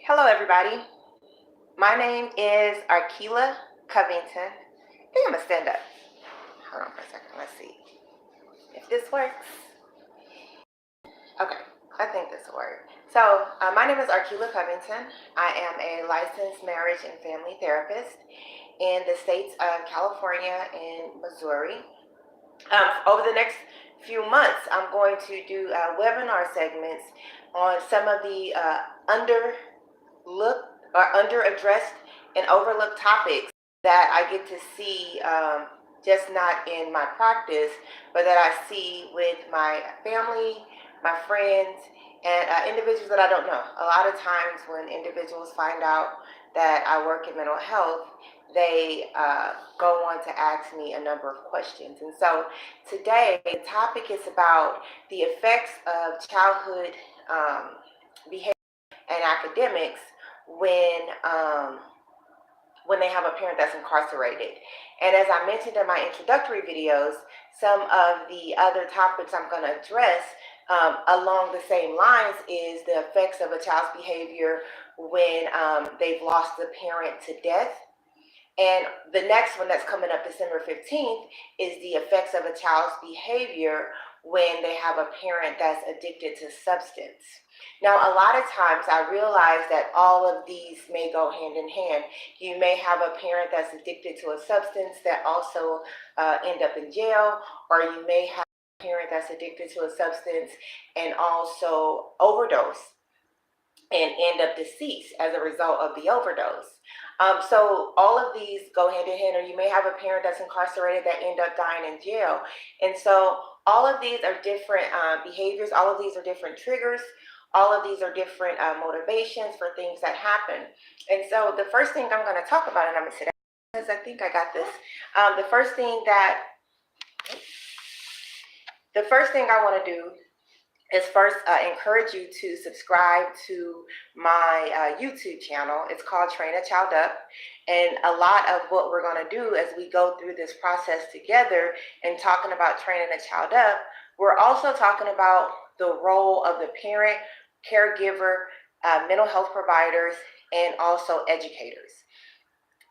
Hello, everybody. My name is Arkila Covington. I think I'm gonna stand up. Hold on for a second. Let's see if this works. Okay, I think this will work. So, my name is Arkila Covington. I am a licensed marriage and family therapist in the states of California and Missouri. Over the next few months, I'm going to do webinar segments on some of the underlooked or under-addressed and overlooked topics that I get to see, just not in my practice, but that I see with my family, my friends, and individuals that I don't know. A lot of times when individuals find out that I work in mental health, they go on to ask me a number of questions. And so today, the topic is about the effects of childhood behavior and academics when they have a parent that's incarcerated. And as I mentioned in my introductory videos, some of the other topics I'm going to address along the same lines is the effects of a child's behavior when they've lost a parent to death. And the next one that's coming up December 15th is the effects of a child's behavior when they have a parent that's addicted to substance. Now, a lot of times I realize that all of these may go hand in hand. You may have a parent that's addicted to a substance that also end up in jail, or you may have a parent that's addicted to a substance and also overdose and end up deceased as a result of the overdose. So all of these go hand in hand, or you may have a parent that's incarcerated that end up dying in jail. And so all of these are different behaviors. All of these are different triggers. All of these are different motivations for things that happen. And so the first thing I'm going to talk about, and I'm going to sit down because I think I got this. The first thing I want to do is first encourage you to subscribe to my YouTube channel. It's called Train a Child Up. And a lot of what we're going to do as we go through this process together and talking about training a child up, we're also talking about the role of the parent, caregiver, mental health providers, and also educators.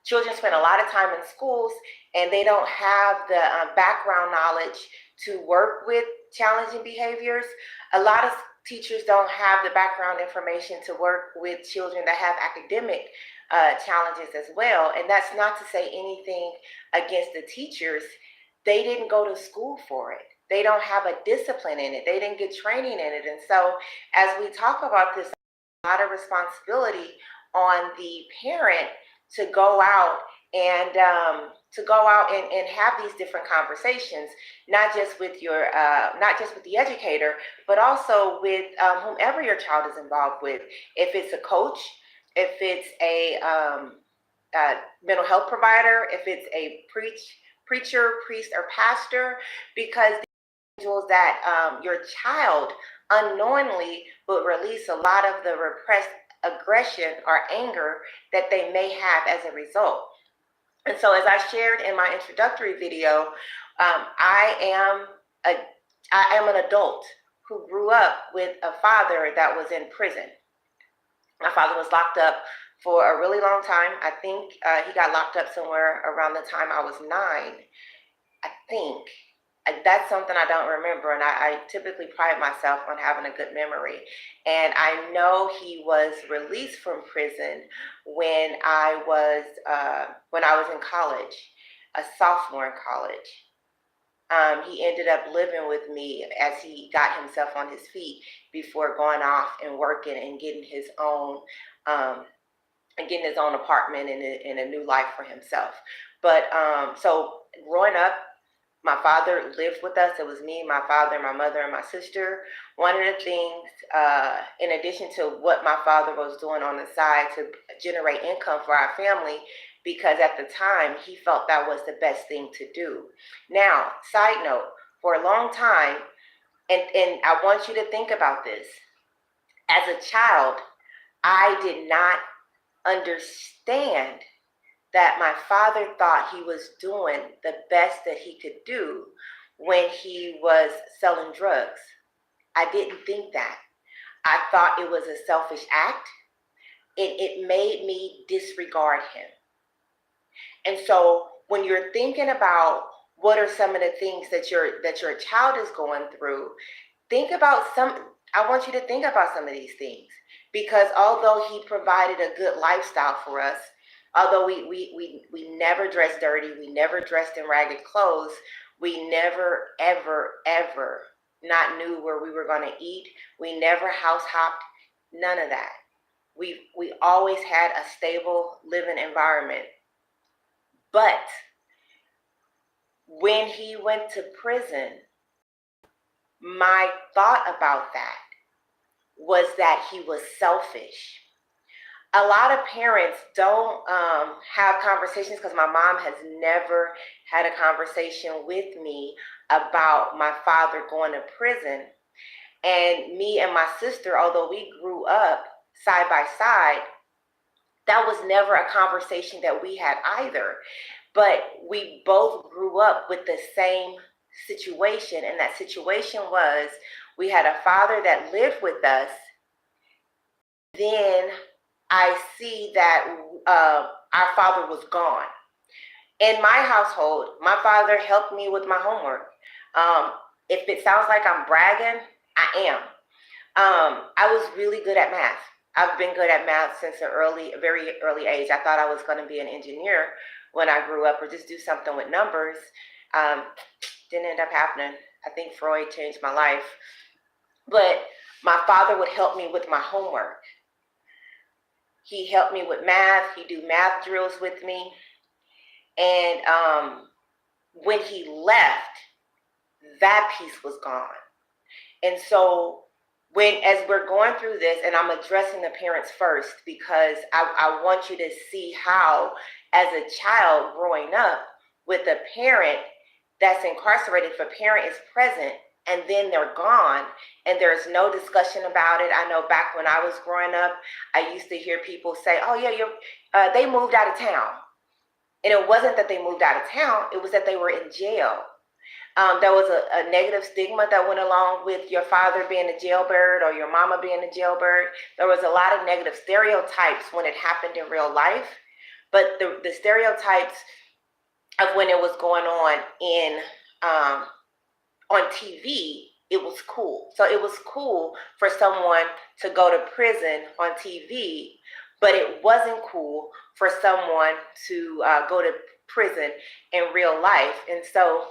Children spend a lot of time in schools and they don't have the background knowledge to work with challenging behaviors. A lot of teachers don't have the background information to work with children that have academic challenges as well. And that's not to say anything against the teachers. They didn't go to school for it. They don't have a discipline in it. They didn't get training in it. And so as we talk about this, a lot of responsibility on the parent to go out and have these different conversations, not just with the educator, but also with whomever your child is involved with. If it's a coach, if it's a mental health provider, if it's a preacher, priest, or pastor, because the individuals that your child unknowingly will release a lot of the repressed aggression or anger that they may have as a result. And so as I shared in my introductory video, I am an adult who grew up with a father that was in prison. My father was locked up for a really long time. I think he got locked up somewhere around the time I was 9, I think. That's something I don't remember, and I typically pride myself on having a good memory. And I know he was released from prison when I was in college, a sophomore in college. He ended up living with me as he got himself on his feet before going off and working and getting his own apartment and a new life for himself. But so growing up, my father lived with us. It was me, my father, my mother, and my sister. One of the things, in addition to what my father was doing on the side to generate income for our family, because at the time he felt that was the best thing to do. Now, side note, for a long time, and I want you to think about this, as a child, I did not understand that my father thought he was doing the best that he could do when he was selling drugs. I didn't think that. I thought it was a selfish act. it made me disregard him. And so when you're thinking about what are some of the things that your child is going through, think about I want you to think about some of these things, because although he provided a good lifestyle for us, although we never dressed dirty, we never dressed in ragged clothes, we never ever not knew where we were going to eat, we never house hopped, none of that. We always had a stable living environment. But when he went to prison, my thought about that was that he was selfish. A lot of parents don't have conversations, because my mom has never had a conversation with me about my father going to prison. And me and my sister, although we grew up side by side, that was never a conversation that we had either. But we both grew up with the same situation, and that situation was we had a father that lived with us. Then I see that our father was gone. In my household, my father helped me with my homework. If it sounds like I'm bragging, I am. I was really good at math. I've been good at math since a very early age. I thought I was going to be an engineer when I grew up, or just do something with numbers. Didn't end up happening. I think Freud changed my life. But my father would help me with my homework. He helped me with math. He'd do math drills with me. And when he left, that piece was gone. And so as we're going through this, and I'm addressing the parents first, because I want you to see how, as a child growing up with a parent that's incarcerated, if a parent is present and then they're gone and there's no discussion about it. I know back when I was growing up, I used to hear people say, oh yeah, they moved out of town. And it wasn't that they moved out of town, it was that they were in jail. There was a negative stigma that went along with your father being a jailbird or your mama being a jailbird. There was a lot of negative stereotypes when it happened in real life. But the stereotypes of when it was going on TV, it was cool. So it was cool for someone to go to prison on TV, but it wasn't cool for someone to go to prison in real life. And so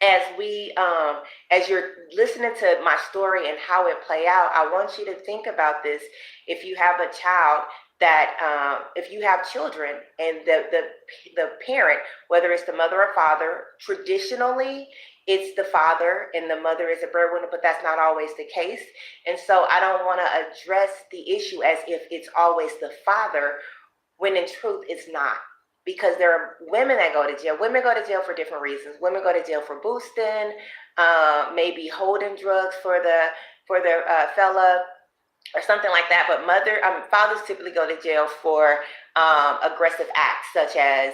as you're listening to my story and how it play out, I want you to think about this. If you have a child if you have children, and the parent, whether it's the mother or father, traditionally it's the father and the mother is a breadwinner, but that's not always the case. And so I don't want to address the issue as if it's always the father, when in truth it's not. Because there are women that go to jail. Women go to jail for different reasons. Women go to jail for boosting, maybe holding drugs for their fella, or something like that. But fathers typically go to jail for aggressive acts, such as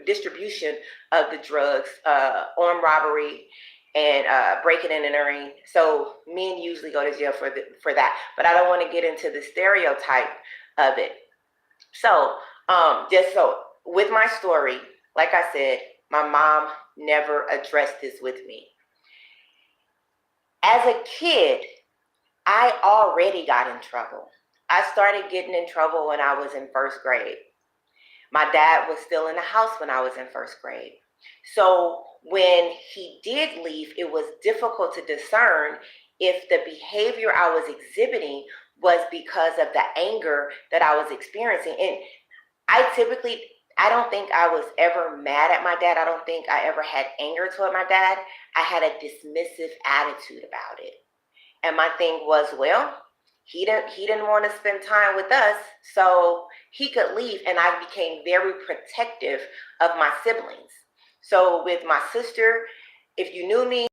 distribution of the drugs, armed robbery, and breaking and entering. So men usually go to jail for that. But I don't want to get into the stereotype of it. So just so with my story, like I said, my mom never addressed this with me. As a kid, I already got in trouble. I started getting in trouble when I was in first grade. My dad was still in the house when I was in first grade. So when he did leave, it was difficult to discern if the behavior I was exhibiting was because of the anger that I was experiencing. And I don't think I was ever mad at my dad. I don't think I ever had anger toward my dad. I had a dismissive attitude about it. And my thing was, well, he didn't want to spend time with us, so he could leave. And I became very protective of my siblings. So with my sister, if you knew me,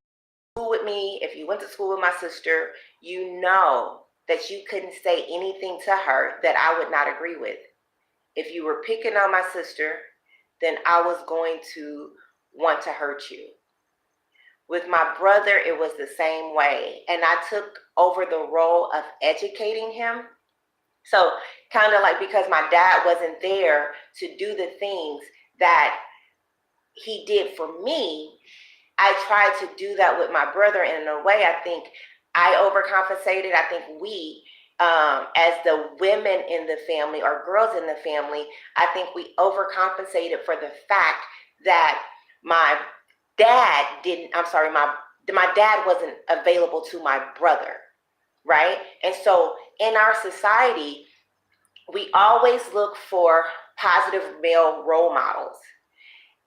with me, if you went to school with my sister, you know that you couldn't say anything to her that I would not agree with. If you were picking on my sister, then I was going to want to hurt you. With my brother, it was the same way. And I took over the role of educating him So kind of like, because my dad wasn't there to do the things that he did for me, I tried to do that with my brother. And in a way, I think I overcompensated. I think we, as the women in the family or girls in the family, I think we overcompensated for the fact that my my dad wasn't available to my brother, right? And so in our society, we always look for positive male role models.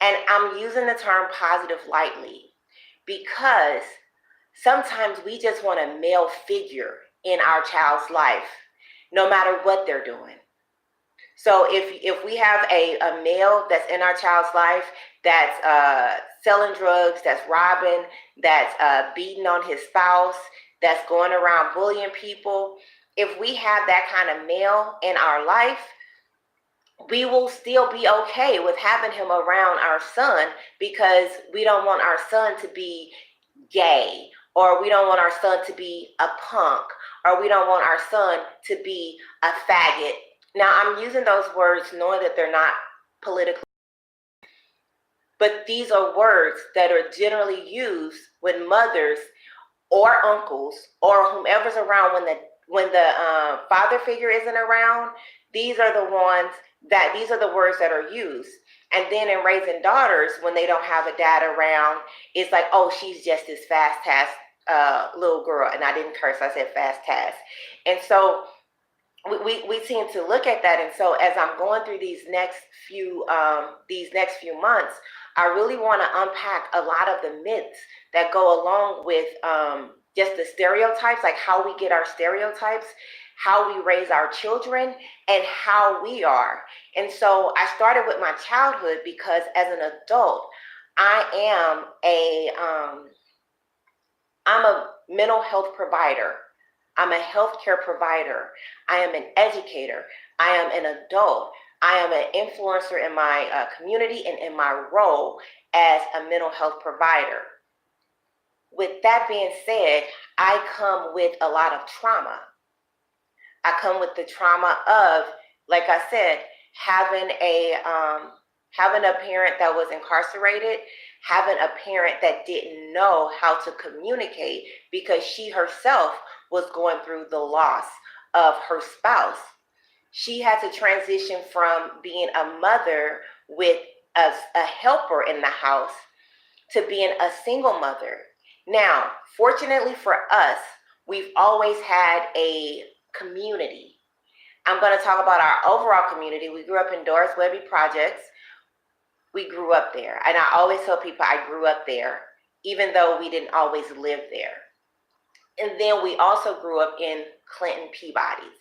And I'm using the term positive lightly because sometimes we just want a male figure in our child's life, no matter what they're doing. So if we have a male that's in our child's life that's selling drugs, that's robbing, that's beating on his spouse, that's going around bullying people, if we have that kind of male in our life, we will still be okay with having him around our son, because we don't want our son to be gay, or we don't want our son to be a punk, or we don't want our son to be a faggot. Now, I'm using those words knowing that they're not politically, but these are words that are generally used when mothers or uncles or whomever's around when the father figure isn't around. These are the words that are used. And then in raising daughters, when they don't have a dad around, it's like, oh, she's just this fast task little girl. And I didn't curse, I said fast task. And so we seem to look at that. And so as I'm going through these next few months, I really want to unpack a lot of the myths that go along with just the stereotypes, like how we get our stereotypes, how we raise our children, and how we are. And so I started with my childhood because as an adult, I'm a mental health provider. I'm a healthcare provider. I am an educator. I am an adult. I am an influencer in my community and in my role as a mental health provider. With that being said, I come with a lot of trauma. I come with the trauma of, like I said, having a parent that was incarcerated, having a parent that didn't know how to communicate because she herself was going through the loss of her spouse. She had to transition from being a mother with a helper in the house to being a single mother. Now, fortunately for us, we've always had a community. I'm going to talk about our overall community. We grew up in Doris Webby Projects. We grew up there. And I always tell people I grew up there, even though we didn't always live there. And then we also grew up in Clinton Peabody's.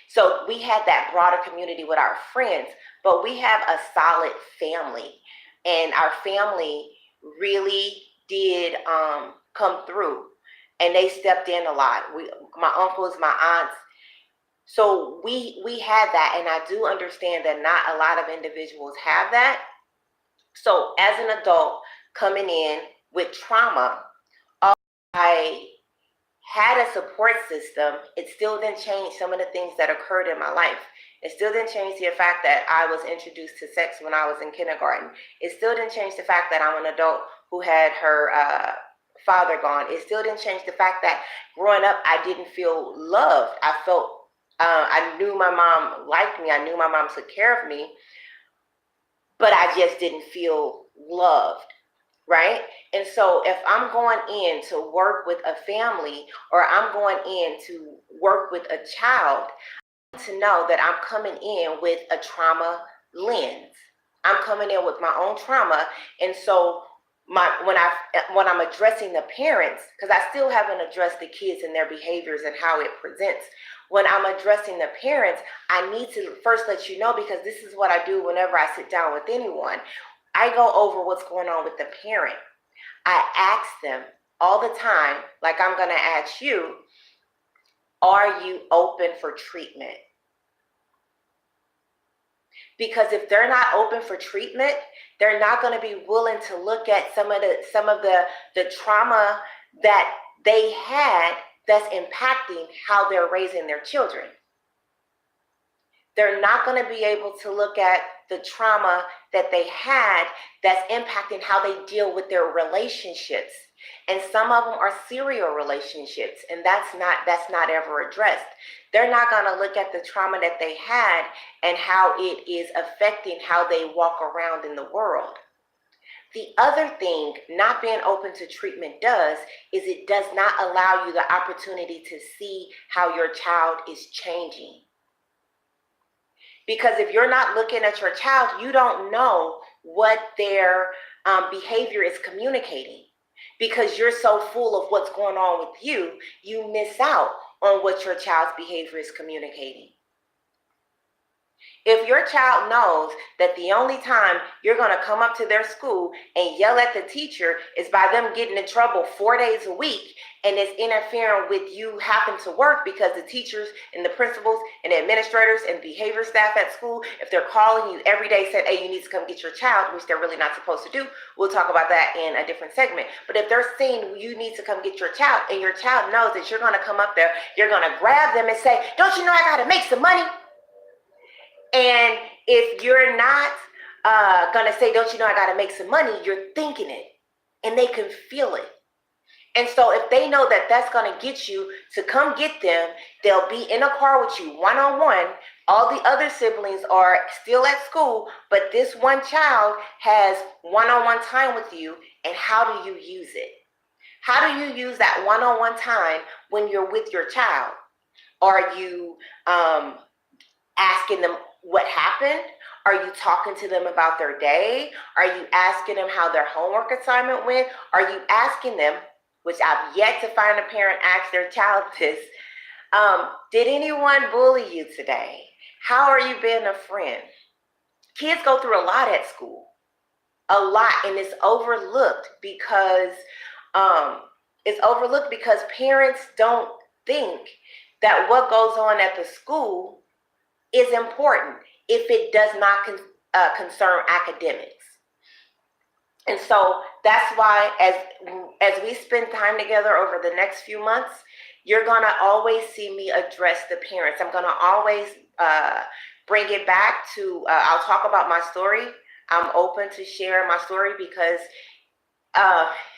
So we had that broader community with our friends, but we have a solid family. And our family really did come through, and they stepped in a lot. My uncles, my aunts. So we had that, and I do understand that not a lot of individuals have that. So as an adult coming in with trauma, I had a support system. It still didn't change some of the things that occurred in my life. It still didn't change the fact that I was introduced to sex when I was in kindergarten. It still didn't change the fact that I'm an adult who had her father gone. It still didn't change the fact that growing up, I didn't feel loved. I knew my mom liked me. I knew my mom took care of me, but I just didn't feel loved, right? And so if I'm going in to work with a family, or I'm going in to work with a child, I need to know that I'm coming in with a trauma lens. I'm coming in with my own trauma. And so when I'm addressing the parents, because I still haven't addressed the kids and their behaviors and how it presents. When I'm addressing the parents, I need to first let you know, because this is what I do whenever I sit down with anyone. I go over what's going on with the parent. I ask them all the time, like I'm going to ask you, are you open for treatment? Because if they're not open for treatment, they're not going to be willing to look at some of the trauma that they had that's impacting how they're raising their children. They're not going to be able to look at the trauma that they had that's impacting how they deal with their relationships. And some of them are serial relationships, and that's not ever addressed. They're not going to look at the trauma that they had and how it is affecting how they walk around in the world. The other thing not being open to treatment does is it does not allow you the opportunity to see how your child is changing. Because if you're not looking at your child, you don't know what their behavior is communicating. Because you're so full of what's going on with you, you miss out on what your child's behavior is communicating. If your child knows that the only time you're going to come up to their school and yell at the teacher is by them getting in trouble 4 days a week, and it's interfering with you having to work because the teachers and the principals and the administrators and behavior staff at school, if they're calling you every day saying, hey, you need to come get your child, which they're really not supposed to do, we'll talk about that in a different segment. But if they're saying you need to come get your child and your child knows that you're going to come up there, you're going to grab them and say, don't you know I got to make some money? And if you're not going to say, don't you know I got to make some money, you're thinking it, and they can feel it. And so if they know that that's going to get you to come get them, they'll be in a car with you one-on-one. All the other siblings are still at school, but this one child has one-on-one time with you. And how do you use it? How do you use that one-on-one time when you're with your child? Are you asking them what happened? Are you talking to them about their day? Are you asking them how their homework assignment went? Are you asking them, which I've yet to find a parent ask their child this, did anyone bully you today? How are you being a friend? Kids go through a lot at school, a lot, and it's overlooked because parents don't think that what goes on at the school is important if it does not concern academics. And so that's why as we spend time together over the next few months, you're going to always see me address the parents. I'm going to always bring it back to, I'll talk about my story. I'm open to share my story because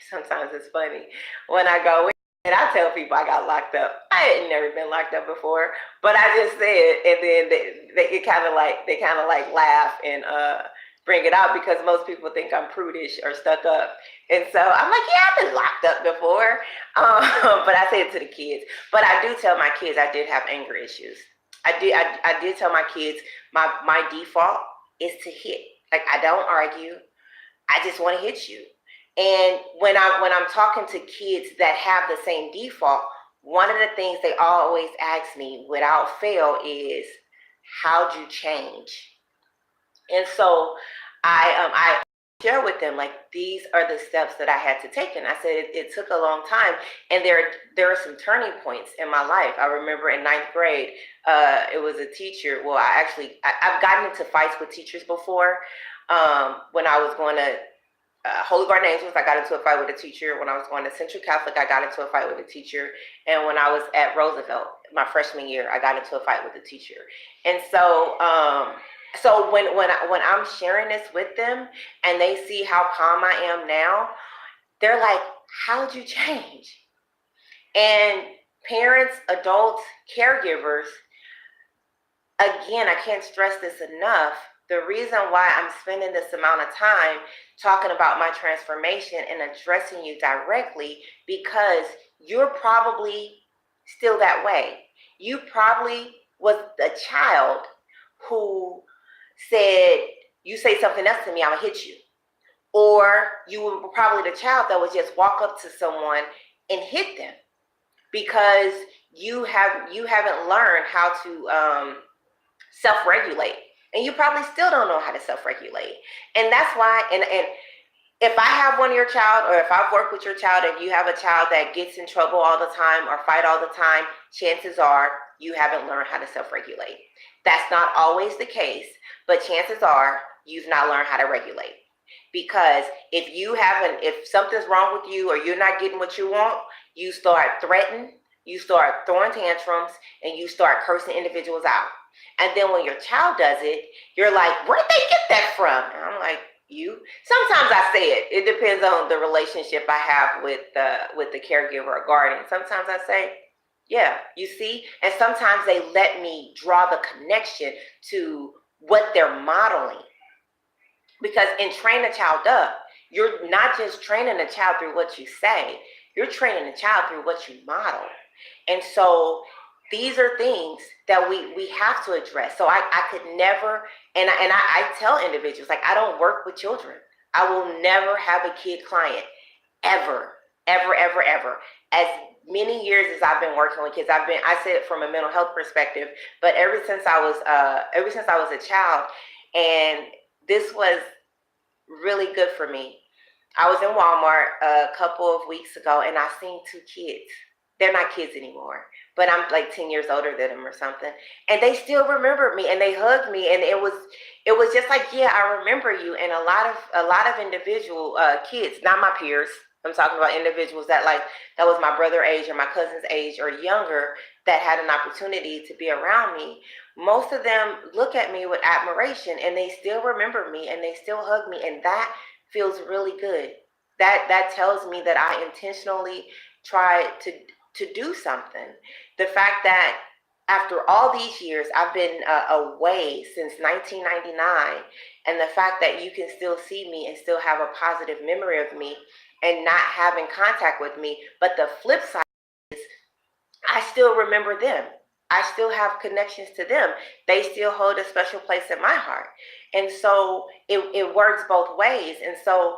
sometimes it's funny when I go in and I tell people I got locked up. I had never been locked up before, but I just said, and then they kind of like laugh and bring it out because most people think I'm prudish or stuck up. And so I'm like, yeah, I've been locked up before. But I say it to the kids. But I do tell my kids I did have anger issues. I did tell my kids my default is to hit. Like, I don't argue. I just want to hit you. And when I'm talking to kids that have the same default, one of the things they always ask me without fail is, how'd you change? And so I share with them, like, these are the steps that I had to take. And I said it took a long time. And there are some turning points in my life. I remember in 9th grade, it was a teacher. Well, I've gotten into fights with teachers before. When I was going to Holy Garden Angels, I got into a fight with a teacher. When I was going to Central Catholic, I got into a fight with a teacher. And when I was at Roosevelt, my freshman year, I got into a fight with a teacher. And so when I'm sharing this with them and they see how calm I am now, they're like, how'd you change? And parents, adults, caregivers, again, I can't stress this enough. The reason why I'm spending this amount of time talking about my transformation and addressing you directly, because you're probably still that way. You probably was a child who said, you say something else to me, I'm gonna hit you. Or you were probably the child that would just walk up to someone and hit them because you haven't learned how to self-regulate. And you probably still don't know how to self-regulate. And that's why, and if I have one of your child, or if I've worked with your child and you have a child that gets in trouble all the time or fight all the time, chances are you haven't learned how to self-regulate. That's not always the case, but chances are you've not learned how to regulate. Because if something's wrong with you or you're not getting what you want, you start threatening, you start throwing tantrums, and you start cursing individuals out. And then when your child does it, you're like, where'd they get that from? And I'm like, you. Sometimes I say it. It depends on the relationship I have with the caregiver or guardian. Sometimes I say, yeah, you see? And sometimes they let me draw the connection to what they're modeling. Because in Train a Child Up, you're not just training a child through what you say, you're training a child through what you model. And so these are things that we have to address. So I could never, I tell individuals, like, I don't work with children. I will never have a kid client, ever, ever, ever, ever. As many years as I've been working with kids, I say it from a mental health perspective, but ever since I was a child, and this was really good for me. I was in Walmart a couple of weeks ago and I seen two kids. They're not kids anymore, but I'm like 10 years older than them or something. And they still remembered me and they hugged me, and it was just like, yeah, I remember you. And a lot of individual kids, not my peers. I'm talking about individuals that was my brother age or my cousin's age or younger, that had an opportunity to be around me. Most of them look at me with admiration and they still remember me and they still hug me, and that feels really good. That tells me that I intentionally try to do something. The fact that after all these years, I've been away since 1999, and the fact that you can still see me and still have a positive memory of me and not having contact with me, but the flip side is I still remember them. I still have connections to them. They still hold a special place in my heart. And so it works both ways. And so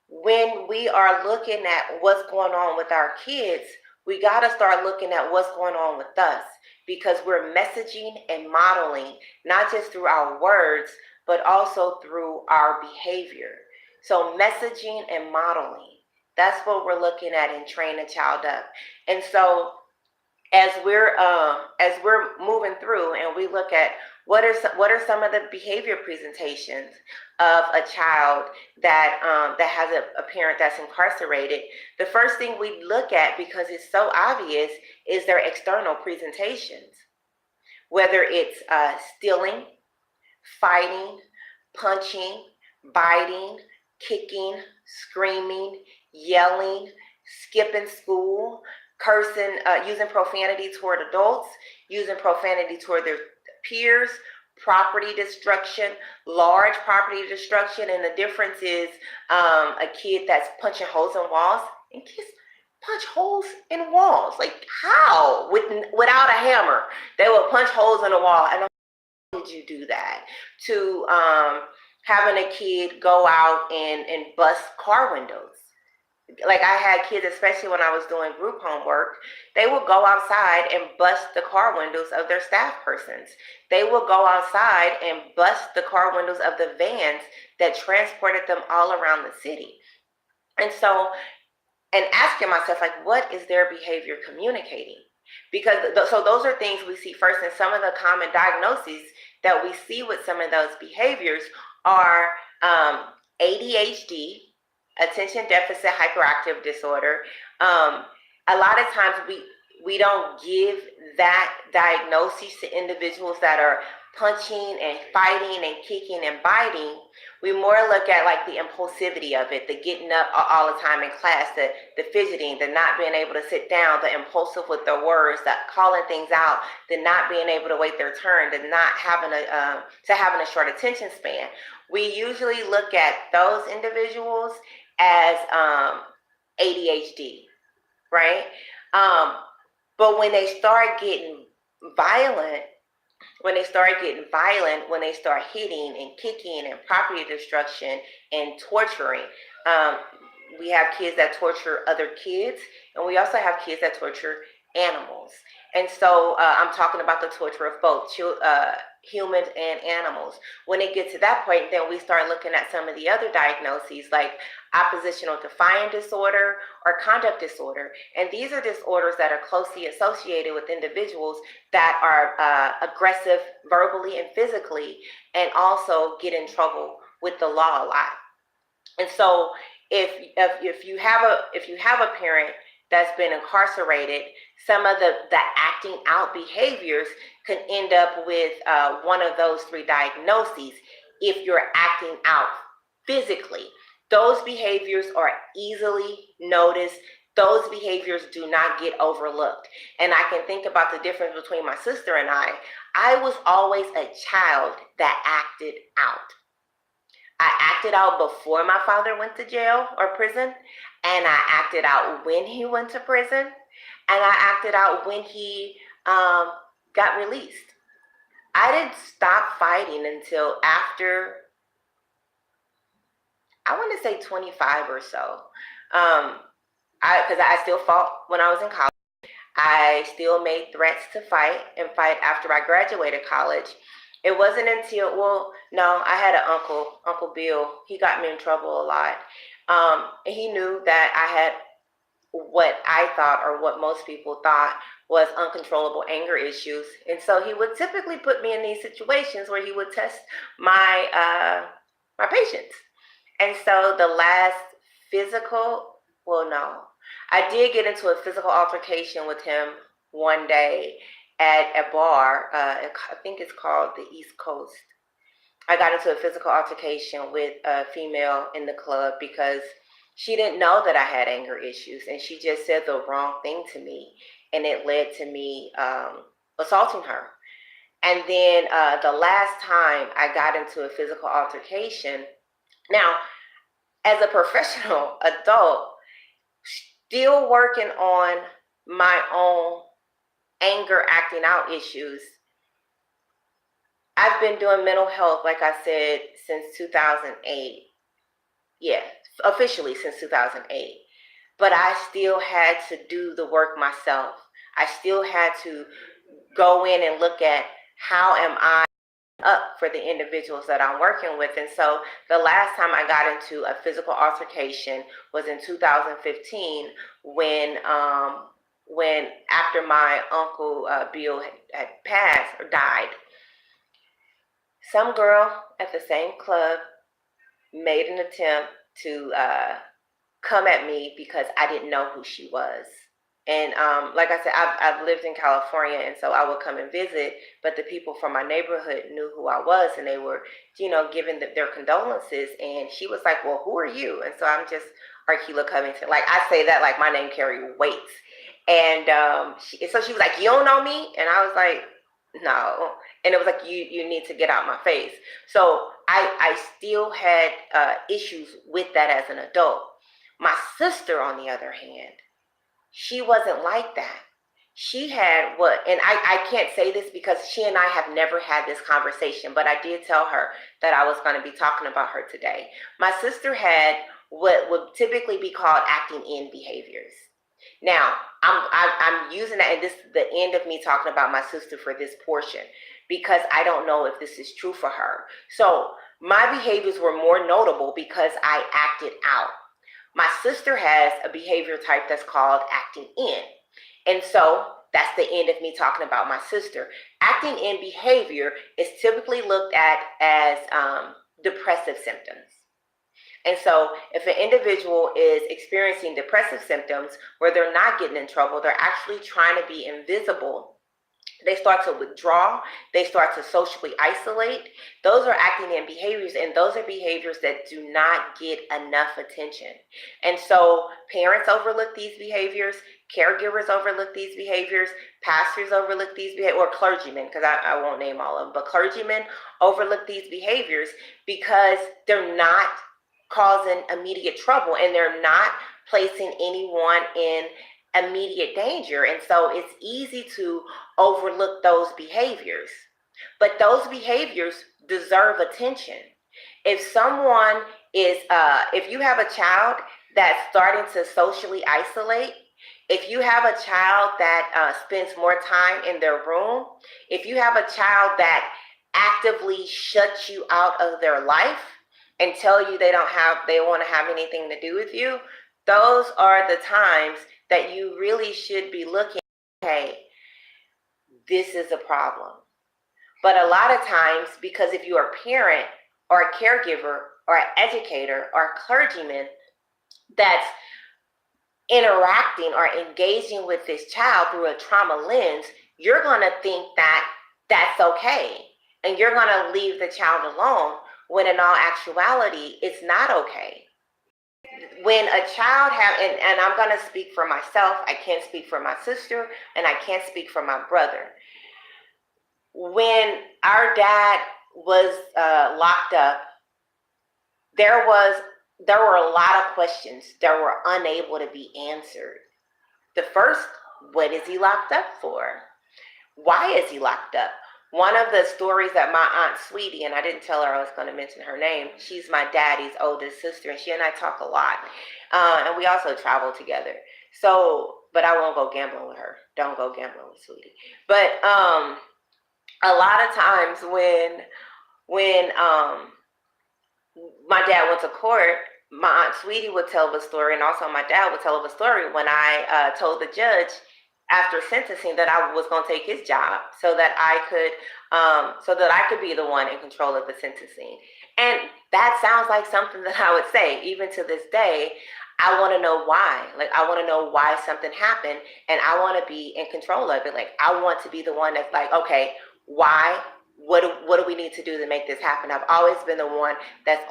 when we are looking at what's going on with our kids, we got to start looking at what's going on with us, because we're messaging and modeling, not just through our words, but also through our behavior. So messaging and modeling, that's what we're looking at in Train a Child Up. And so as we're moving through and we look at what are some of the behavior presentations of a child that has a parent that's incarcerated, the first thing we look at, because it's so obvious, is their external presentations. Whether it's stealing, fighting, punching, biting, kicking, screaming, yelling, skipping school, cursing, using profanity toward adults, using profanity toward their peers, property destruction, large property destruction. And the difference is a kid that's punching holes in walls, and kids punch holes in walls. Like, how? Without a hammer, they will punch holes in a wall. And how did you do that? To having a kid go out and bust car windows. Like, I had kids, especially when I was doing group homework, they would go outside and bust the car windows of their staff persons. They would go outside and bust the car windows of the vans that transported them all around the city. And so, and asking myself, like, what is their behavior communicating? Because so those are things we see first, and some of the common diagnoses that we see with some of those behaviors are ADHD, attention deficit hyperactive disorder. A lot of times we don't give that diagnosis to individuals that are punching and fighting and kicking and biting. We more look at like the impulsivity of it, the getting up all the time in class, the fidgeting, the not being able to sit down, the impulsive with their words, the calling things out, the not being able to wait their turn, the not having having a short attention span. We usually look at those individuals as ADHD, right? But when they start getting violent, when they start hitting and kicking and property destruction and torturing, we have kids that torture other kids, and we also have kids that torture animals. And so I'm talking about the torture of both humans and animals. When it gets to that point, then we start looking at some of the other diagnoses, like oppositional defiant disorder or conduct disorder. And these are disorders that are closely associated with individuals that are aggressive verbally and physically, and also get in trouble with the law a lot. And so if you have a parent that's been incarcerated, some of the acting out behaviors can end up with one of those three diagnoses if you're acting out physically. Those behaviors are easily noticed. Those behaviors do not get overlooked. And I can think about the difference between my sister and I. I was always a child that acted out. I acted out before my father went to jail or prison, and I acted out when he went to prison, and I acted out when he got released. I didn't stop fighting until after, I want to say 25 or so. Because I still fought when I was in college. I still made threats to fight and fight after I graduated college. It wasn't until, well, no, I had an uncle, Uncle Bill. He got me in trouble a lot. And he knew that I had what I thought, or what most people thought, was uncontrollable anger issues. And so he would typically put me in these situations where he would test my patience. And so the last physical, well, no, I did get into a physical altercation with him one day at a bar. I think it's called the East Coast. I got into a physical altercation with a female in the club because she didn't know that I had anger issues, and she just said the wrong thing to me, and it led to me assaulting her. And then the last time I got into a physical altercation, now, as a professional adult, still working on my own anger acting out issues, I've been doing mental health, like I said, since 2008. Yeah, officially since 2008. But I still had to do the work myself. I still had to go in and look at how am I up for the individuals that I'm working with. And so the last time I got into a physical altercation was in 2015 when after my uncle Bill had passed or died. Some girl at the same club made an attempt to come at me because I didn't know who she was. And like I said, I've lived in California, and so I would come and visit, but the people from my neighborhood knew who I was, and they were, giving their condolences. And she was like, well, who are you? And so I'm just Arkela Covington. Like, I say that like my name carries weight. And so she was like, you don't know me? And I was like, no. And it was like, you need to get out my face. So I still had issues with that as an adult. My sister, on the other hand, she wasn't like that. She had and I can't say this because she and I have never had this conversation, but I did tell her that I was going to be talking about her today. My sister had what would typically be called acting in behaviors. Now, I'm using that, and this is the end of me talking about my sister for this portion, because I don't know if this is true for her. So my behaviors were more notable because I acted out. My sister has a behavior type that's called acting in. And so that's the end of me talking about my sister. Acting in behavior is typically looked at as depressive symptoms. And so if an individual is experiencing depressive symptoms where they're not getting in trouble, they're actually trying to be invisible, they start to withdraw, they start to socially isolate. Those are acting in behaviors, and those are behaviors that do not get enough attention. And so parents overlook these behaviors, caregivers overlook these behaviors, pastors overlook these behaviors, or clergymen, because I won't name all of them, but clergymen overlook these behaviors because they're not causing immediate trouble, and they're not placing anyone in immediate danger. And so it's easy to overlook those behaviors. But those behaviors deserve attention. If someone is, if you have a child that's starting to socially isolate, if you have a child that spends more time in their room, if you have a child that actively shuts you out of their life and tell you they want to have anything to do with you, those are the times that you really should be looking, okay, this is a problem. But a lot of times, because if you're a parent or a caregiver or an educator or a clergyman that's interacting or engaging with this child through a trauma lens, you're going to think that that's okay. And you're going to leave the child alone when in all actuality, it's not okay. When a child and I'm going to speak for myself, I can't speak for my sister, and I can't speak for my brother. When our dad was locked up, there were a lot of questions that were unable to be answered. The first, what is he locked up for? Why is he locked up? One of the stories that my aunt Sweetie, and I didn't tell her I was going to mention her name, she's my daddy's oldest sister, and she and I talk a lot. And we also travel together. So, but I won't go gambling with her. Don't go gambling with Sweetie. But a lot of times when my dad went to court, my aunt Sweetie would tell the story, and also my dad would tell the story when I told the judge after sentencing that I was going to take his job so that I could be the one in control of the sentencing. And that sounds like something that I would say even to this day. I want to know why. Like, I want to know why something happened, and I want to be in control of it. Like, I want to be the one that's like, okay, why? What do we need to do to make this happen? I've always been the one that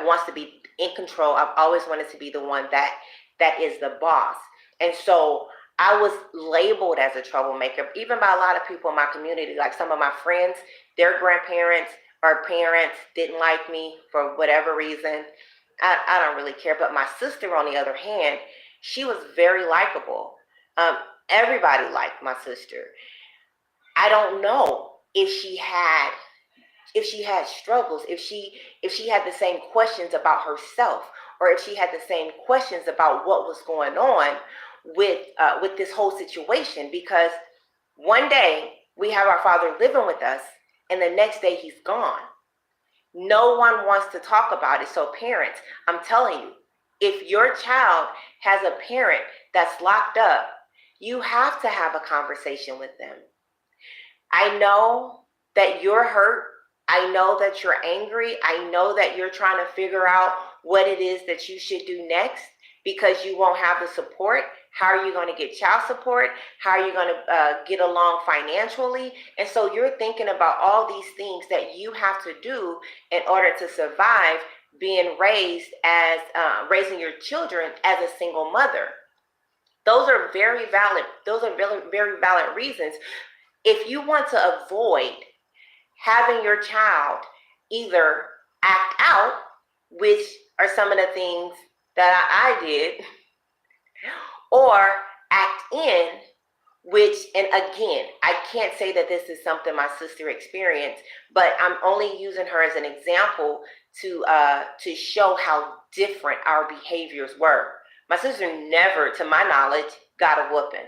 wants to be in control. I've always wanted to be the one that is the boss. And so I was labeled as a troublemaker, even by a lot of people in my community. Like, some of my friends, their grandparents or parents didn't like me for whatever reason. I don't really care. But my sister, on the other hand, she was very likable. Everybody liked my sister. I don't know if she had struggles, if she had the same questions about herself, or if she had the same questions about what was going on with this whole situation. Because one day we have our father living with us, and the next day he's gone. No one wants to talk about it. So parents, I'm telling you, if your child has a parent that's locked up, you have to have a conversation with them. I know that you're hurt. I know that you're angry. I know that you're trying to figure out what it is that you should do next because you won't have the support. How are you going to get child support? How are you going to get along financially? And so you're thinking about all these things that you have to do in order to survive being raised as raising your children as a single mother. Those are very valid. Those are very, very valid reasons. If you want to avoid having your child either act out, which are some of the things that I did, or act in, which, and again, I can't say that this is something my sister experienced, but I'm only using her as an example to show how different our behaviors were. My sister never, to my knowledge, got a whooping.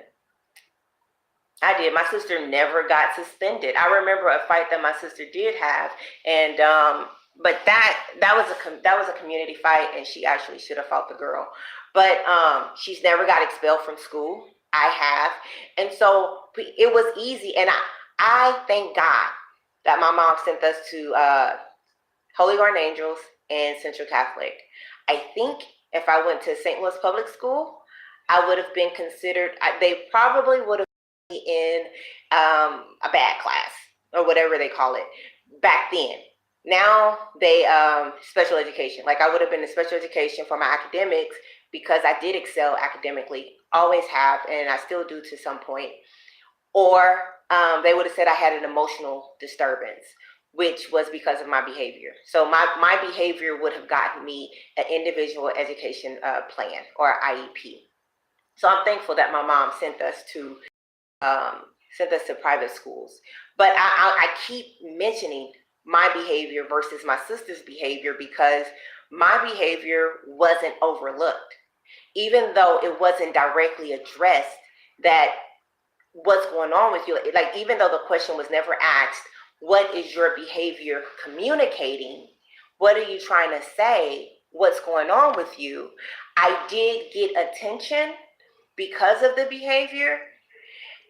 I did. My sister never got suspended. I remember a fight that my sister did have, and but that was a community fight, and she actually should have fought the girl. But she's never got expelled from school. I have, and so it was easy. And I thank God that my mom sent us to Holy Garden Angels and Central Catholic. I think if I went to St. Louis Public School, I would have been considered. They probably would have been in a bad class or whatever they call it back then. Now they special education. Like, I would have been in special education for my academics because I did excel academically, always have, and I still do to some point. Or they would have said I had an emotional disturbance, which was because of my behavior. So my behavior would have gotten me an individual education plan or IEP. So I'm thankful that my mom sent us to private schools. But I keep mentioning my behavior versus my sister's behavior because my behavior wasn't overlooked. Even though it wasn't directly addressed that what's going on with you, like, even though the question was never asked, what is your behavior communicating? What are you trying to say? What's going on with you? I did get attention because of the behavior.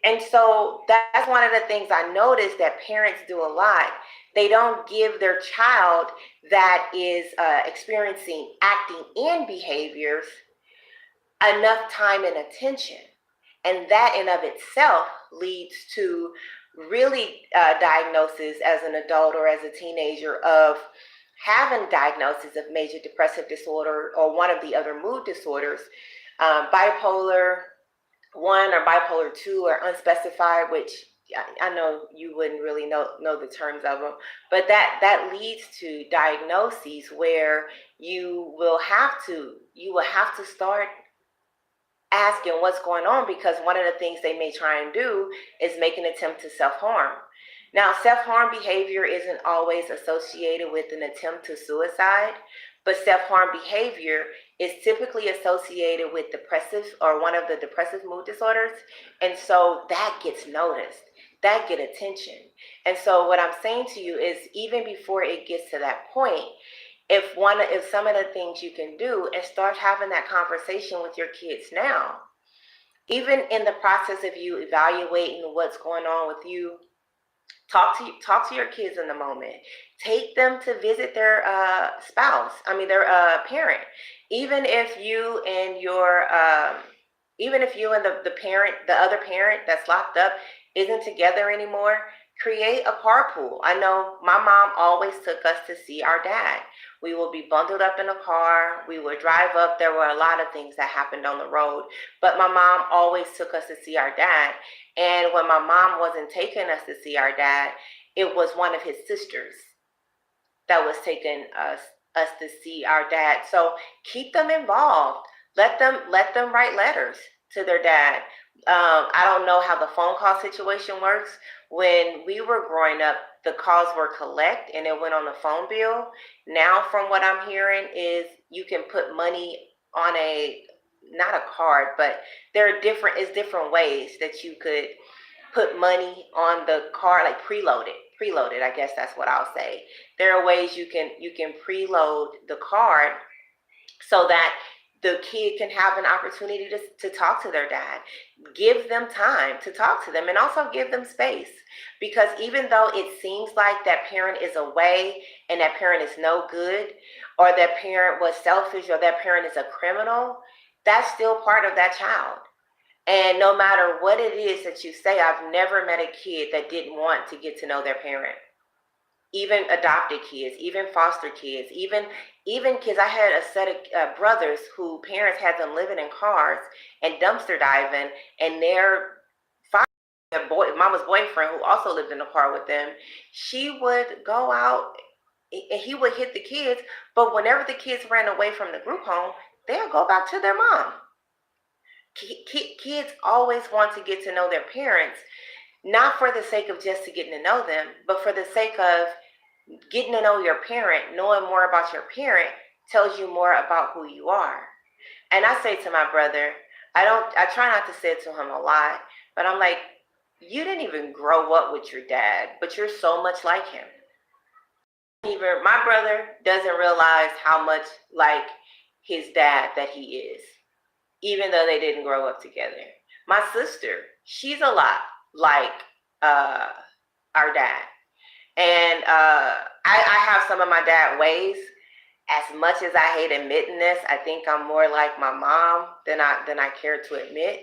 And so that's one of the things I noticed that parents do a lot. They don't give their child that is experiencing acting in behaviors enough time and attention. And that in of itself leads to really diagnosis as an adult or as a teenager of having diagnosis of major depressive disorder or one of the other mood disorders, bipolar 1 or bipolar 2 or unspecified, which I know you wouldn't really know the terms of them, but that leads to diagnoses where you will have to start asking what's going on, because one of the things they may try and do is make an attempt to self-harm. Now, self-harm behavior isn't always associated with an attempt to suicide, but self-harm behavior is typically associated with depressive or one of the depressive mood disorders. And so that gets noticed, that get attention. And so what I'm saying to you is, even before it gets to that point, if some of the things you can do is start having that conversation with your kids now, even in the process of you evaluating what's going on with you, talk to your kids in the moment. Take them to visit their their parent. Even if you and the other parent that's locked up isn't together anymore, create a carpool. I know my mom always took us to see our dad. We will be bundled up in a car. We would drive up. There were a lot of things that happened on the road, but my mom always took us to see our dad. And when my mom wasn't taking us to see our dad, it was one of his sisters that was taking us to see our dad. So keep them involved. Let them write letters to their dad. I don't know how the phone call situation works. When we were growing up, the calls were collect and it went on the phone bill. Now, from what I'm hearing, is you can put money on not a card, but there are different ways that you could put money on the card, like preloaded, I guess that's what I'll say. There are ways you can preload the card so that the kid can have an opportunity to talk to their dad. Give them time to talk to them, and also give them space, because even though it seems like that parent is away and that parent is no good, or that parent was selfish, or that parent is a criminal, that's still part of that child. And no matter what it is that you say, I've never met a kid that didn't want to get to know their parent. Even adopted kids, even foster kids, even kids. I had a set of brothers who parents had them living in cars and dumpster diving, and their mama's boyfriend, who also lived in a car with them, she would go out and he would hit the kids, but whenever the kids ran away from the group home, they'll go back to their mom. Kids always want to get to know their parents, not for the sake of just getting to know them, but for the sake of getting to know your parent. Knowing more about your parent tells you more about who you are. And I say to my brother, I try not to say it to him a lot, but I'm like, you didn't even grow up with your dad, but you're so much like him. Even my brother doesn't realize how much like his dad that he is, even though they didn't grow up together. My sister, she's a lot like our dad. And I have some of my dad ways. As much as I hate admitting this, I think I'm more like my mom than I care to admit.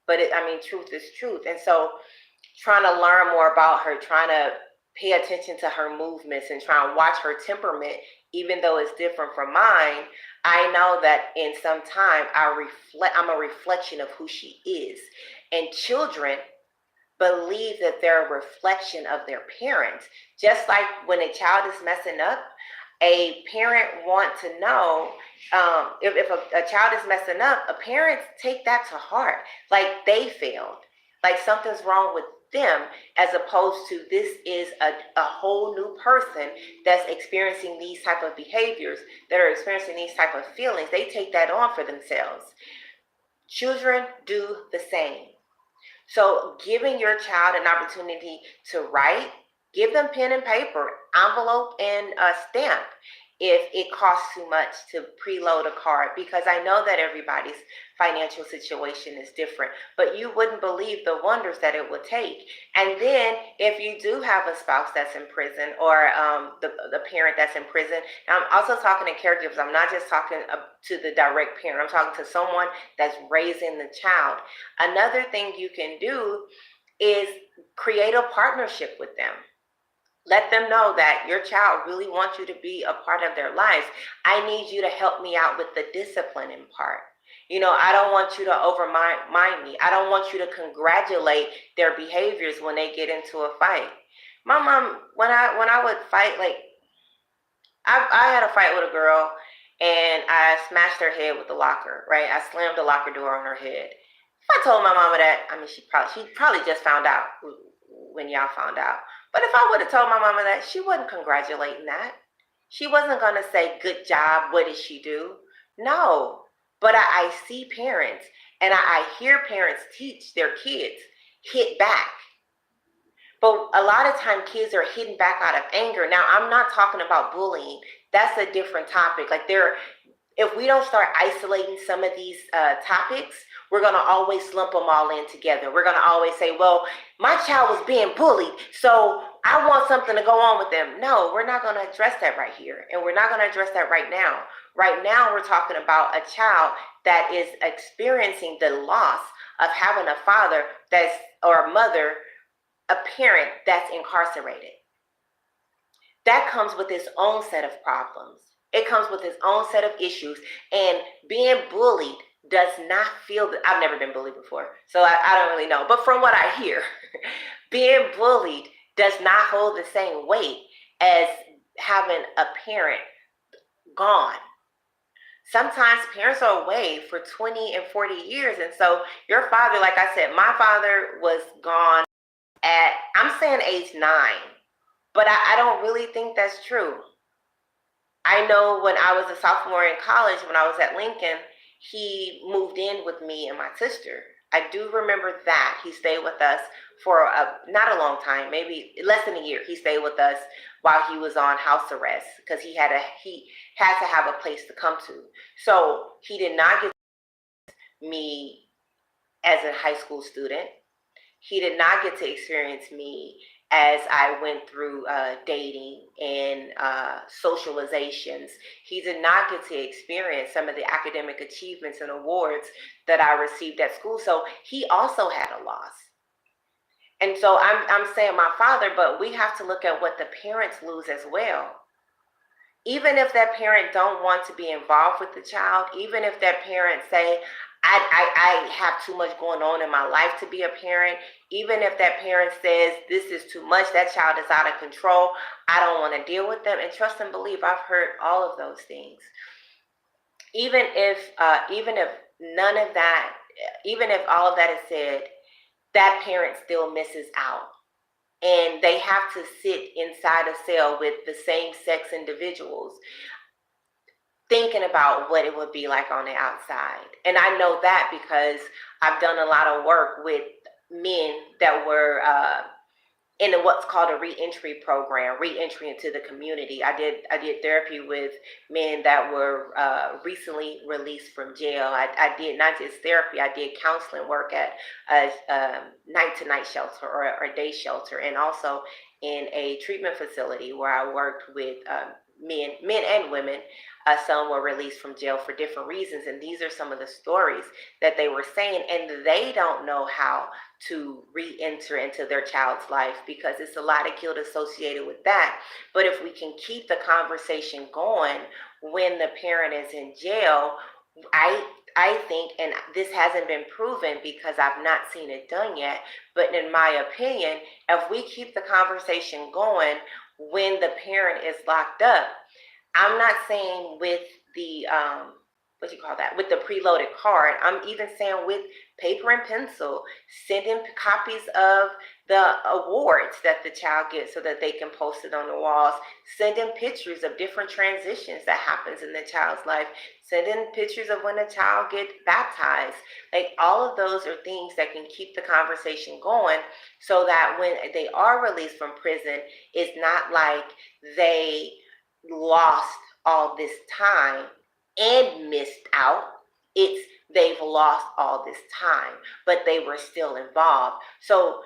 But truth is truth. And so trying to learn more about her, trying to pay attention to her movements and try and watch her temperament, even though it's different from mine, I know that in some time I'm a reflection of who she is. And children believe that they're a reflection of their parents. Just like when a child is messing up, a parent wants to know if a child is messing up, a parent take that to heart, like they failed, like something's wrong with them, as opposed to this is a whole new person that's experiencing these type of behaviors, that are experiencing these type of feelings. They take that on for themselves. Children do the same. So giving your child an opportunity to write, give them pen and paper, envelope and a stamp. if it costs too much to preload a card, because I know that everybody's financial situation is different, but you wouldn't believe the wonders that it would take. And then if you do have a spouse that's in prison, or the parent that's in prison, and I'm also talking to caregivers, I'm not just talking to the direct parent, I'm talking to someone that's raising the child. Another thing you can do is create a partnership with them. Let them know that your child really wants you to be a part of their lives. I need you to help me out with the disciplining part. I don't want you to overmind me. I don't want you to congratulate their behaviors when they get into a fight. My mom, when I would fight, like I had a fight with a girl, and I smashed her head with the locker. Right, I slammed the locker door on her head. If I told my mama that, I mean, she probably just found out when y'all found out. But if I would have told my mama that, she wasn't congratulating that. She wasn't going to say, good job, what did she do? No. But I see parents, and I hear parents teach their kids, hit back. But a lot of time kids are hitting back out of anger. Now, I'm not talking about bullying. That's a different topic. Like, if we don't start isolating some of these topics, we're going to always lump them all in together. We're going to always say, well, my child was being bullied, so I want something to go on with them. No, we're not going to address that right here. And we're not going to address that right now. Right now, we're talking about a child that is experiencing the loss of having a father or a mother, a parent that's incarcerated. That comes with its own set of problems. It comes with its own set of issues. And being bullied does not feel that. I've never been bullied before, so I don't really know. But from what I hear, being bullied does not hold the same weight as having a parent gone. Sometimes parents are away for 20 and 40 years. And so your father, like I said, my father was gone at, I'm saying age 9, but I don't really think that's true. I know when I was a sophomore in college, when I was at Lincoln, he moved in with me and my sister. I do remember that. He stayed with us for not a long time, maybe less than a year. He stayed with us while he was on house arrest, because he had to have a place to come to. So he did not get me as a high school student. He did not get to experience me as I went through dating and socializations. He did not get to experience some of the academic achievements and awards that I received at school. So he also had a loss. And so I'm saying my father, but we have to look at what the parents lose as well. Even if that parent don't want to be involved with the child, even if that parent say, I have too much going on in my life to be a parent, even if that parent says this is too much, that child is out of control, I don't want to deal with them, and trust and believe, I've heard all of those things. Even if none of that, even if all of that is said, that parent still misses out. And they have to sit inside a cell with the same sex individuals, thinking about what it would be like on the outside. And I know that because I've done a lot of work with men that were in what's called a reentry program, reentry into the community. I did therapy with men that were recently released from jail. I did not just therapy, I did counseling work at a night-to-night shelter or a day shelter, and also in a treatment facility where I worked with men and women. Some were released from jail for different reasons, and these are some of the stories that they were saying, and they don't know how to re-enter into their child's life because it's a lot of guilt associated with that. But if we can keep the conversation going when the parent is in jail, I think, and this hasn't been proven because I've not seen it done yet, but in my opinion, if we keep the conversation going when the parent is locked up, I'm not saying with the with the preloaded card. I'm even saying with paper and pencil, sending copies of the awards that the child gets so that they can post it on the walls, sending pictures of different transitions that happens in the child's life, sending pictures of when a child gets baptized. Like, all of those are things that can keep the conversation going so that when they are released from prison, it's not like they lost all this time and missed out. It's they've lost all this time, but they were still involved. So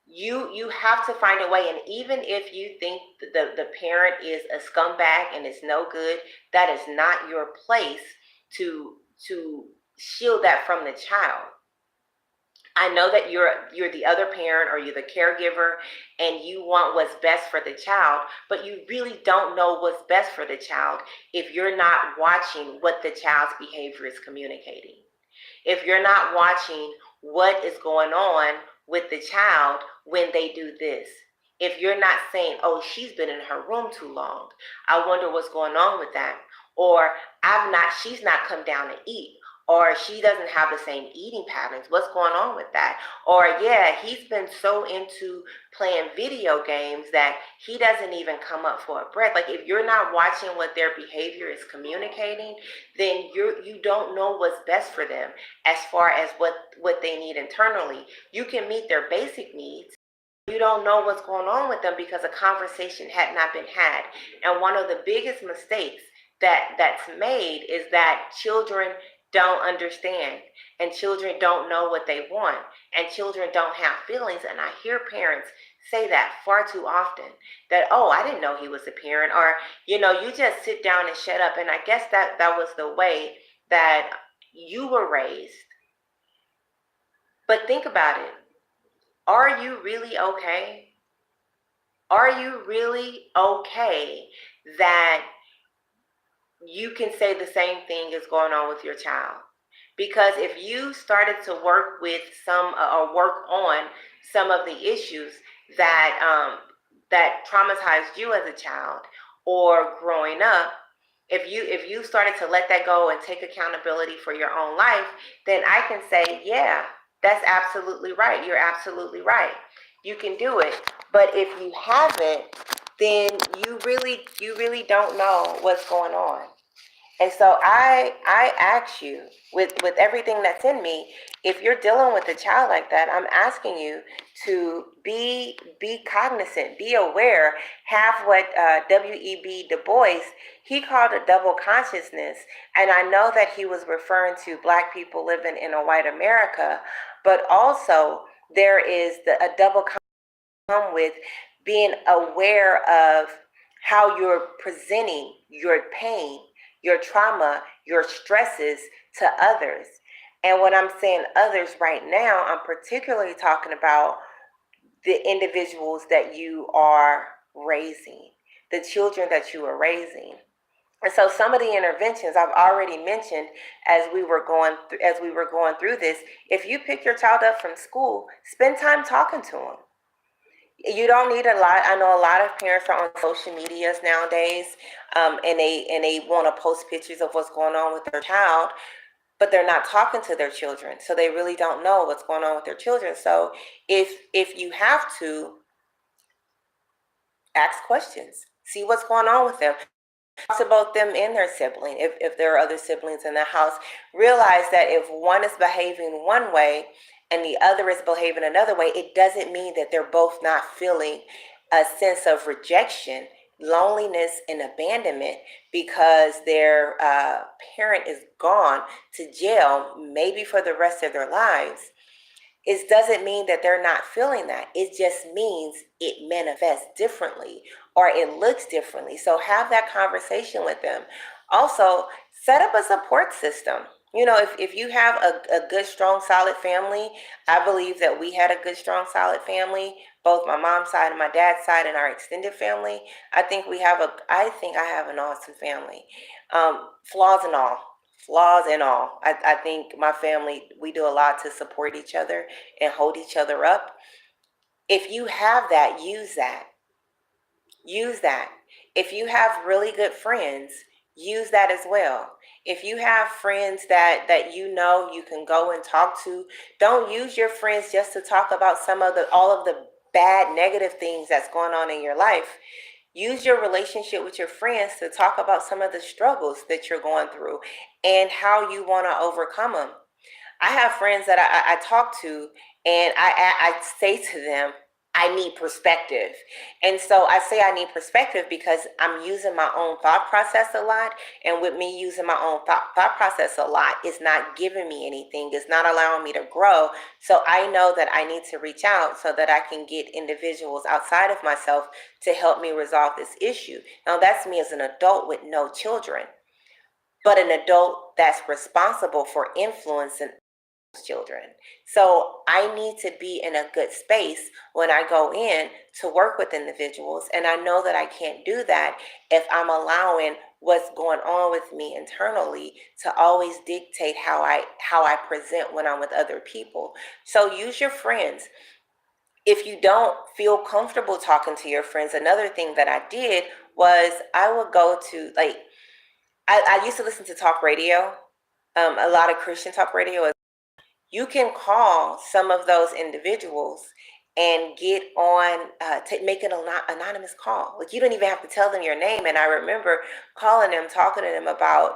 you have to find a way. And even if you think the parent is a scumbag and is no good, that is not your place to shield that from the child. I know that you're the other parent or you're the caregiver and you want what's best for the child, but you really don't know what's best for the child if you're not watching what the child's behavior is communicating. If you're not watching what is going on with the child when they do this. If you're not saying, oh, she's been in her room too long, I wonder what's going on with that. Or she's not come down to eat. Or she doesn't have the same eating patterns. What's going on with that? Or yeah, he's been so into playing video games that he doesn't even come up for a breath. Like if you're not watching what their behavior is communicating, then you don't know what's best for them as far as what they need internally. You can meet their basic needs. You don't know what's going on with them because a conversation had not been had. And one of the biggest mistakes that's made is that children don't understand and children don't know what they want and children don't have feelings. And I hear parents say that far too often, that, oh, I didn't know he was a parent, or you just sit down and shut up. And I guess that was the way that you were raised. But think about it. Are you really okay? Are you really okay that you can say the same thing is going on with your child? Because if you started to work with or work on some of the issues that traumatized you as a child or growing up, if you started to let that go and take accountability for your own life, then I can say, yeah, that's absolutely right. You're absolutely right. You can do it. But if you haven't, then you really don't know what's going on. And so I ask you, with everything that's in me, if you're dealing with a child like that, I'm asking you to be cognizant, be aware, have what W.E.B. Du Bois, he called a double consciousness. And I know that he was referring to Black people living in a white America, but also there is a double come with being aware of how you're presenting your pain, your trauma, your stresses to others. And when I'm saying others right now, I'm particularly talking about the individuals that you are raising, the children that you are raising. And so some of the interventions I've already mentioned as we were going through this. If you pick your child up from school, spend time talking to them. You don't need a lot. I know a lot of parents are on social medias nowadays, and they want to post pictures of what's going on with their child, but they're not talking to their children, so they really don't know what's going on with their children. So if you have to, ask questions, see what's going on with them. Talks about them and their sibling. If there are other siblings in the house, realize that if one is behaving one way and the other is behaving another way, it doesn't mean that they're both not feeling a sense of rejection, loneliness, and abandonment because their parent is gone to jail, maybe for the rest of their lives. It doesn't mean that they're not feeling that. It just means it manifests differently or it looks differently. So have that conversation with them. Also, set up a support system. If you have a good, strong, solid family, I believe that we had a good, strong, solid family, both my mom's side and my dad's side and our extended family. I think I have an awesome family. Flaws and all. I think my family, we do a lot to support each other and hold each other up. If you have that, use that. Use that. If you have really good friends, use that as well. If you have friends that you can go and talk to, don't use your friends just to talk about all of the bad, negative things that's going on in your life. Use your relationship with your friends to talk about some of the struggles that you're going through and how you want to overcome them. I have friends that I talk to, and I say to them, I need perspective. And so I say I need perspective because I'm using my own thought process a lot. And with me using my own thought process a lot, it's not giving me anything. It's not allowing me to grow. So I know that I need to reach out so that I can get individuals outside of myself to help me resolve this issue. Now, that's me as an adult with no children, but an adult that's responsible for influencing children. So I need to be in a good space when I go in to work with individuals. And I know that I can't do that if I'm allowing what's going on with me internally to always dictate how I present when I'm with other people. So use your friends. If you don't feel comfortable talking to your friends, another thing that I did was I would go to, like, I used to listen to talk radio, a lot of Christian talk radio. You can call some of those individuals and get on, make an anonymous call. Like, you don't even have to tell them your name. And I remember calling them, talking to them about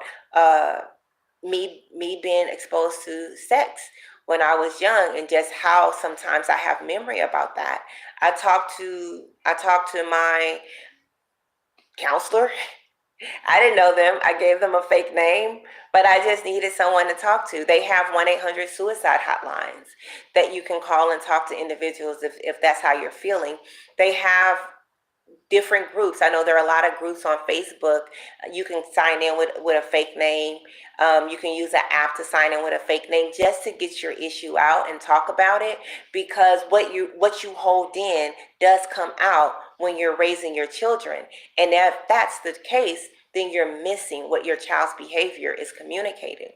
me being exposed to sex when I was young, and just how sometimes I have memory about that. I talked to my counselor. I didn't know them. I gave them a fake name, but I just needed someone to talk to. They have 1-800-suicide hotlines that you can call and talk to individuals if that's how you're feeling. They have different groups. I know there are a lot of groups on Facebook. You can sign in with a fake name. You can use an app to sign in with a fake name just to get your issue out and talk about it, because what you hold in does come out when you're raising your children. And if that's the case, then you're missing what your child's behavior is communicating.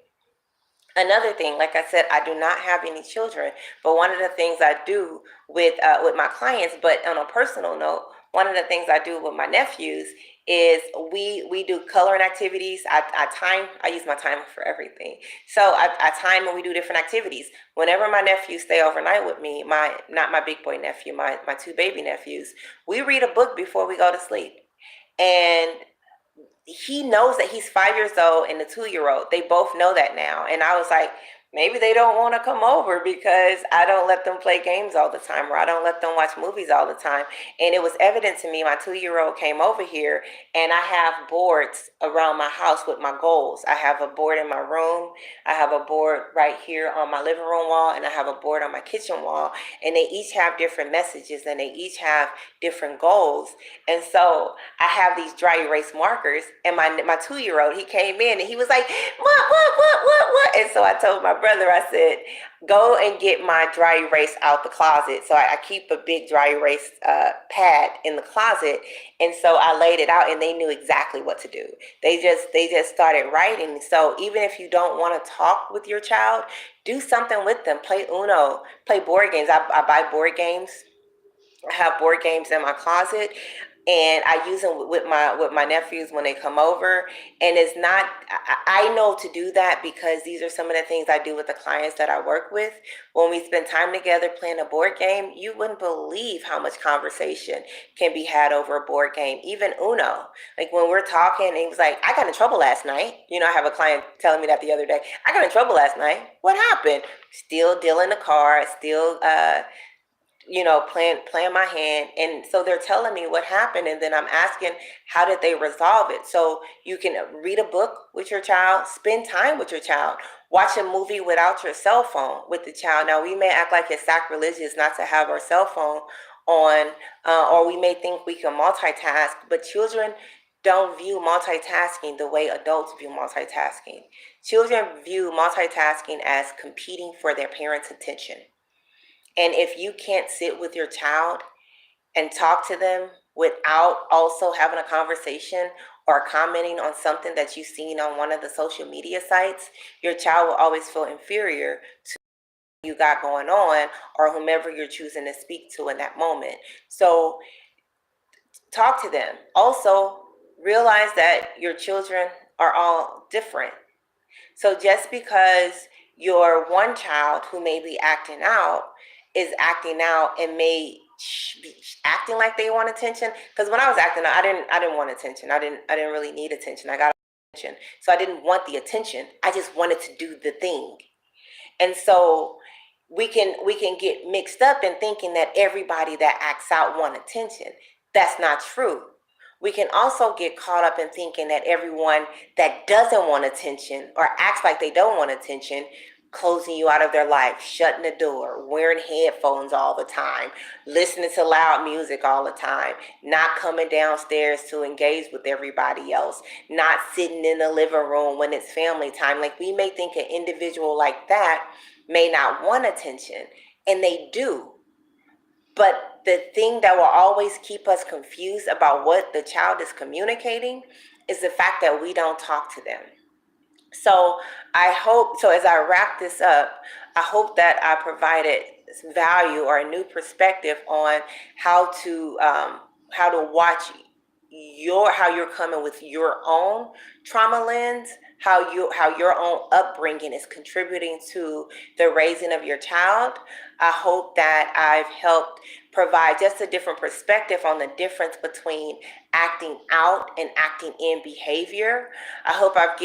Another thing, like I said, I do not have any children, but one of the things I do with my clients, but on a personal note, one of the things I do with my nephews is we do coloring activities. I use my timer for everything. So I time and we do different activities. Whenever my nephews stay overnight with me, not my big boy nephew, my two baby nephews, we read a book before we go to sleep. And he knows that he's 5 years old, and the 2-year-old, they both know that now. And I was like, maybe they don't want to come over because I don't let them play games all the time, or I don't let them watch movies all the time. And it was evident to me. My 2-year-old came over here, and I have boards around my house with my goals. I have a board in my room, I have a board right here on my living room wall, and I have a board on my kitchen wall. And they each have different messages, and they each have different goals. And so I have these dry erase markers, and my 2-year-old, he came in and he was like, what? And so I told my brother, I said, go and get my dry erase out the closet. So I keep a big dry erase pad in the closet. And so I laid it out, and they knew exactly what to do. They just started writing. So even if you don't want to talk with your child, do something with them. Play Uno, play board games. I buy board games. I have board games in my closet, and I use them with my nephews when they come over. And it's not, I know to do that because these are some of the things I do with the clients that I work with. When we spend time together playing a board game, you wouldn't believe how much conversation can be had over a board game. Even Uno, like when we're talking, and he was like, I got in trouble last night. I have a client telling me that the other day. I got in trouble last night. What happened? Still dealing the car, still playing my hand. And so they're telling me what happened, and then I'm asking, how did they resolve it? So you can read a book with your child, spend time with your child, watch a movie without your cell phone with the child. Now, we may act like it's sacrilegious not to have our cell phone on, or we may think we can multitask, but children don't view multitasking the way adults view multitasking. Children view multitasking as competing for their parents' attention. And if you can't sit with your child and talk to them without also having a conversation or commenting on something that you've seen on one of the social media sites, your child will always feel inferior to what you got going on, or whomever you're choosing to speak to in that moment. So talk to them. Also, realize that your children are all different. So just because your one child who may be acting out is acting out and may be acting like they want attention, because when I was acting out, I didn't want attention. I didn't really need attention. I got attention, so I didn't want the attention. I just wanted to do the thing. And so we can get mixed up in thinking that everybody that acts out want attention. That's not true. We can also get caught up in thinking that everyone that doesn't want attention or acts like they don't want attention, closing you out of their life, shutting the door, wearing headphones all the time, listening to loud music all the time, not coming downstairs to engage with everybody else, not sitting in the living room when it's family time. Like, we may think an individual like that may not want attention, and they do. But the thing that will always keep us confused about what the child is communicating is the fact that we don't talk to them. So as I wrap this up, I hope that I provided value or a new perspective on how to watch how you're coming with your own trauma lens, how your own upbringing is contributing to the raising of your child. I hope that I've helped provide just a different perspective on the difference between acting out and acting in behavior. I hope I've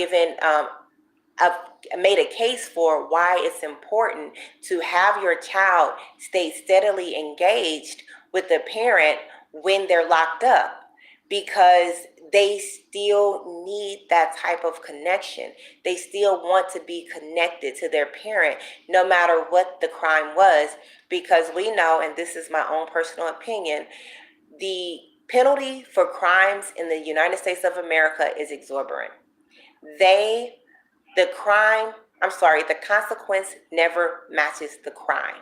made a case for why it's important to have your child stay steadily engaged with the parent when they're locked up, because they still need that type of connection. They still want to be connected to their parent no matter what the crime was, because we know, and this is my own personal opinion, the penalty for crimes in the United States of America is exorbitant. The consequence never matches the crime.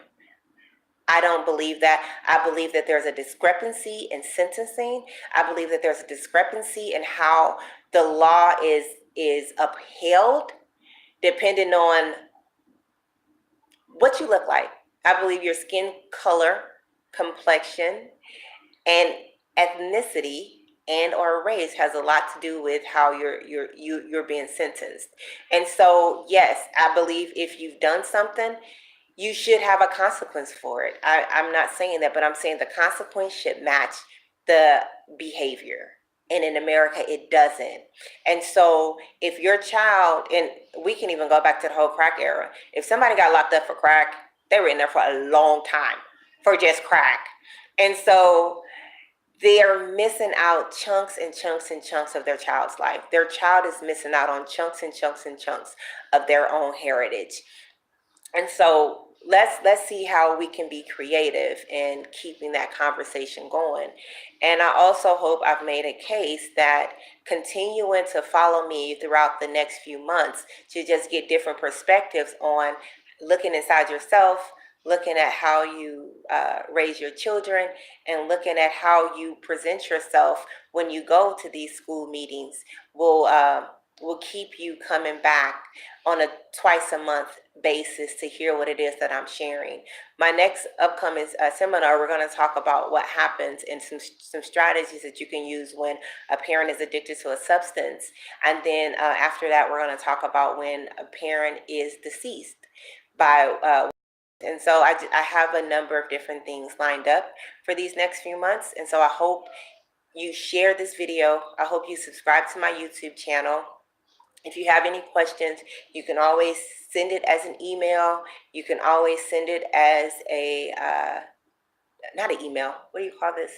I don't believe that. I believe that there's a discrepancy in sentencing. I believe that there's a discrepancy in how the law is upheld depending on what you look like. I believe your skin color, complexion, and ethnicity and or race has a lot to do with how you're being sentenced. And so, yes, I believe if you've done something, you should have a consequence for it. I'm not saying that, but I'm saying the consequence should match the behavior. And in America, it doesn't. And so if your child, and we can even go back to the whole crack era, if somebody got locked up for crack, they were in there for a long time for just crack. And so they're missing out chunks and chunks and chunks of their child's life. Their child is missing out on chunks and chunks and chunks of their own heritage. And so let's see how we can be creative in keeping that conversation going. And I also hope I've made a case that continuing to follow me throughout the next few months to just get different perspectives on looking inside yourself, looking at how you raise your children, and looking at how you present yourself when you go to these school meetings will keep you coming back on a twice a month basis to hear what it is that I'm sharing. My next upcoming seminar, we're going to talk about what happens and some strategies that you can use when a parent is addicted to a substance. And then after that, we're going to talk about when a parent is deceased by and so I have a number of different things lined up for these next few months. And so I hope you share this video. I hope you subscribe to my YouTube channel. If you have any questions, you can always send it as an email. You can always send it as a, not an email, what do you call this?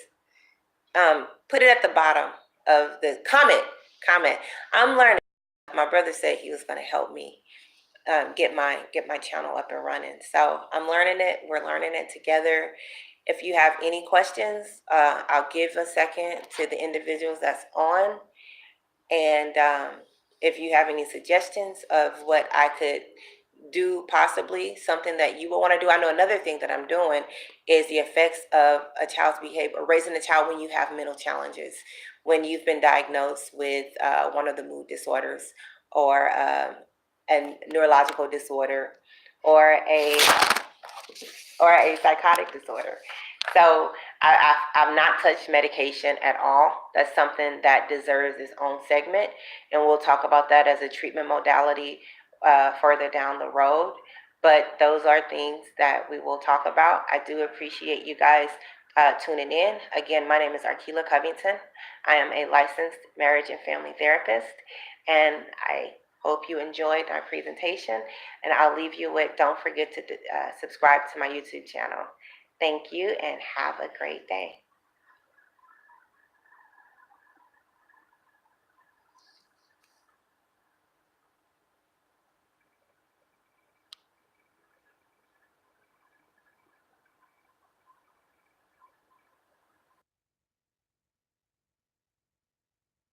Put it at the bottom of the comment. I'm learning. My brother said he was going to help me get my channel up and running. So I'm learning it. We're learning it together. If you have any questions, I'll give a second to the individuals that's on. And if you have any suggestions of what I could do, possibly something that you will want to do. I know another thing that I'm doing is the effects of a child's behavior, raising a child when you have mental challenges, when you've been diagnosed with one of the mood disorders, or a neurological disorder, or a psychotic disorder. So I've not touched medication at all. That's something that deserves its own segment, and we'll talk about that as a treatment modality further down the road. But those are things that we will talk about. I do appreciate you guys tuning in. Again, my name is Arkila Covington. I am a licensed marriage and family therapist, and I Hope you enjoyed my presentation, and I'll leave you with, don't forget to subscribe to my YouTube channel. Thank you and have a great day.